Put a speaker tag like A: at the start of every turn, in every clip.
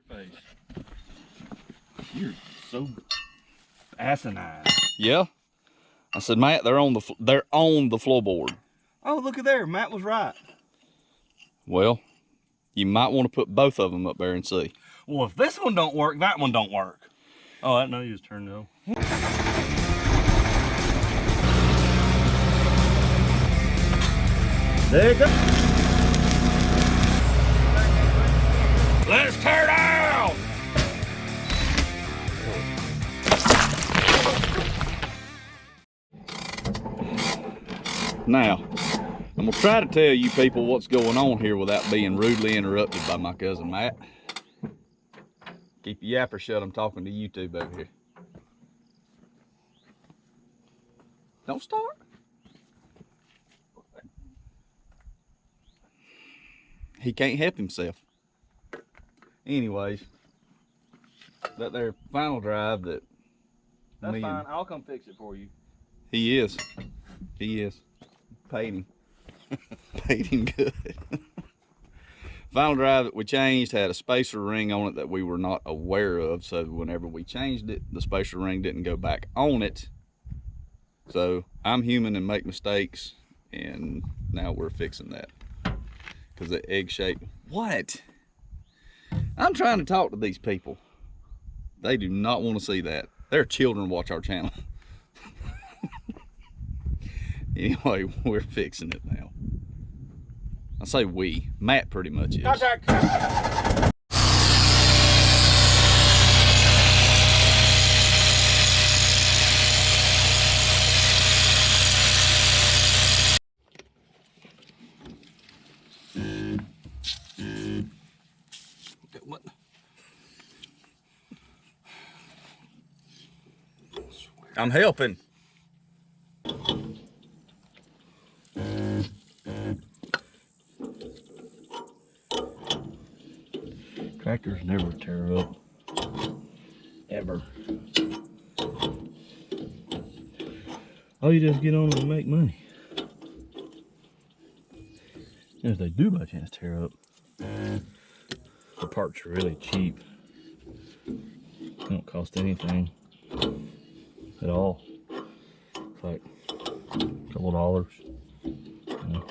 A: Face. You're so asinine.
B: Yeah. I said, Matt, they're on the floorboard.
A: Oh, look at there. Matt was right.
B: Well, you might want to put both of them up there and see.
A: Well, if this one don't work, that one don't work. Oh, I didn't know you was turned on. There you go. Let's tear down!
B: Now, I'm going to try to tell you people what's going on here without being rudely interrupted by my cousin Matt. Keep your yapper shut, I'm talking to YouTube over here. Don't start. He can't help himself. Anyways, that there final drive that...
A: That's fine, I'll come fix it for you.
B: He is. He is. Paid him. Paid him good. Final drive that we changed had a spacer ring on it that we were not aware of, so whenever we changed it, the spacer ring didn't go back on it. So I'm human and make mistakes, and now we're fixing that. Because the egg shape, what? I'm trying to talk to these people. They do not want to see that. Their children watch our channel. Anyway, we're fixing it now. I say we, Matt pretty much is.
A: Contact!
B: What? I'm helping.
A: Tractors never tear up. Ever. Oh, you just get on them and make money. And if they do by chance tear up, the parts are really cheap. They don't cost anything at all. It's like a couple dollars. You know.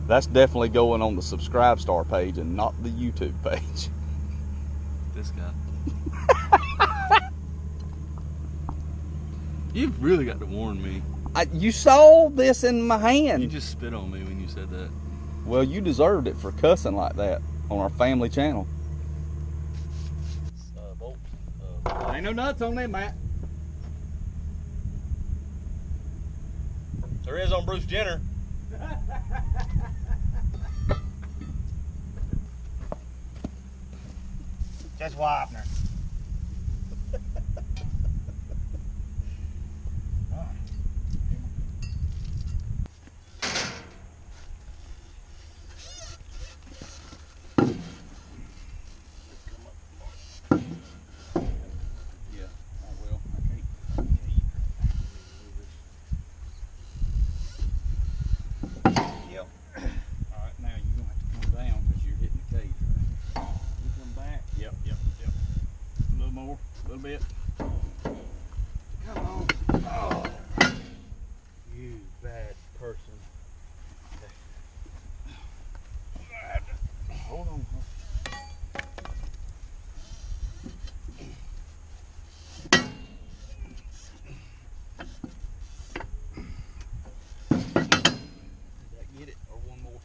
B: That's definitely going on the subscribe star page and not the YouTube page.
A: This guy. You've really got to warn me.
B: You saw this in my hand.
A: You just spit on me when you said that.
B: Well, you deserved it for cussing like that on our family channel.
A: Bolt.
B: Ain't no nuts on them, Matt.
A: There is on Bruce Jenner. Just Wapner. A little bit. Come on. Oh. You bad person. Hold on. Did that get it? Or one more?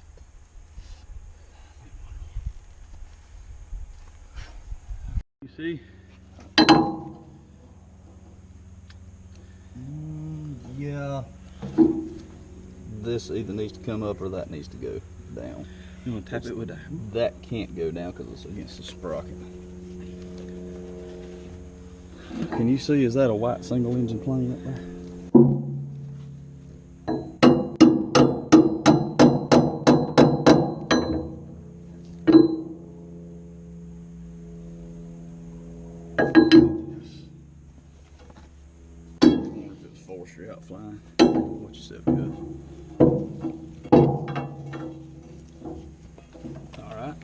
A: You see?
B: Yeah. This either needs to come up or that needs to go down.
A: You want to tap it with that?
B: That can't go down because it's against the sprocket. Can you see, is that a white single engine plane up there? I wonder if it was forestry out flying. Watch yourself, Gus. All right.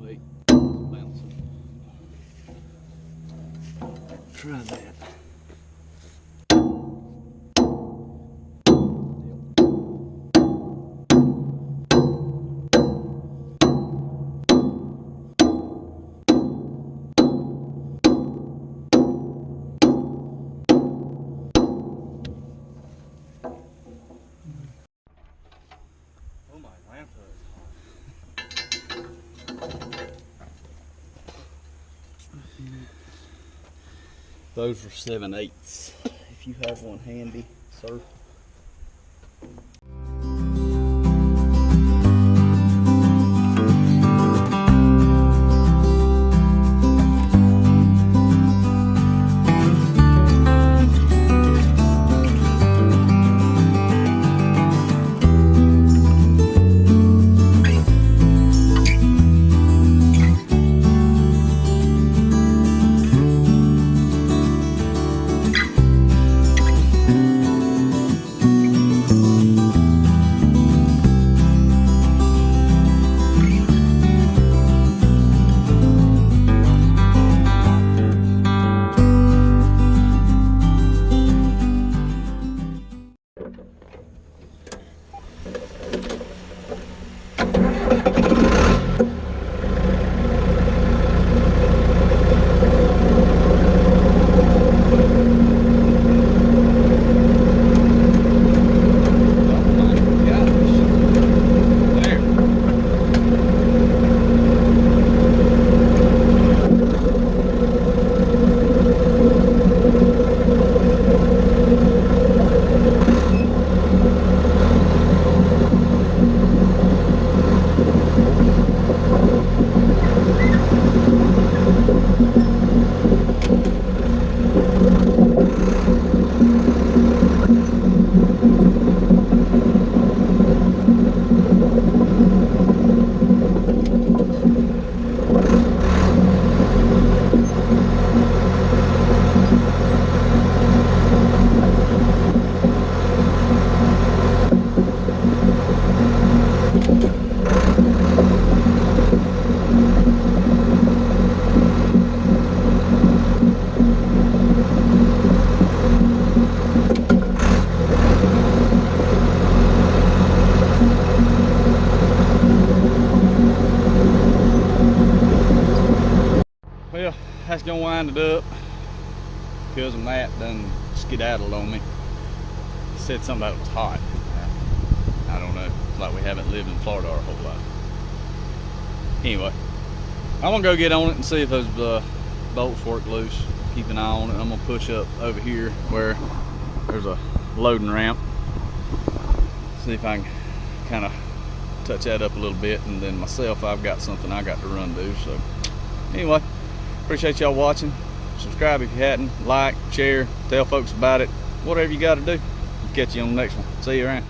B: Wait, it's bouncing. Try that.
A: Oh my Banter.
B: Those are 7/8. If you have one handy, sir. Well, that's gonna wind it up because Matt done skedaddled on me. He said something about it was hot. I don't know. It's like we haven't lived in Florida our whole life. Anyway, I'm gonna go get on it and see if those bolts work loose. Keep an eye on it. I'm gonna push up over here where there's a loading ramp. See if I can kind of touch that up a little bit, and then myself, I've got something I got to run do. So anyway, appreciate y'all watching. Subscribe if you hadn't. Like, share, tell folks about it. Whatever you got to do. Catch you on the next one. See you around.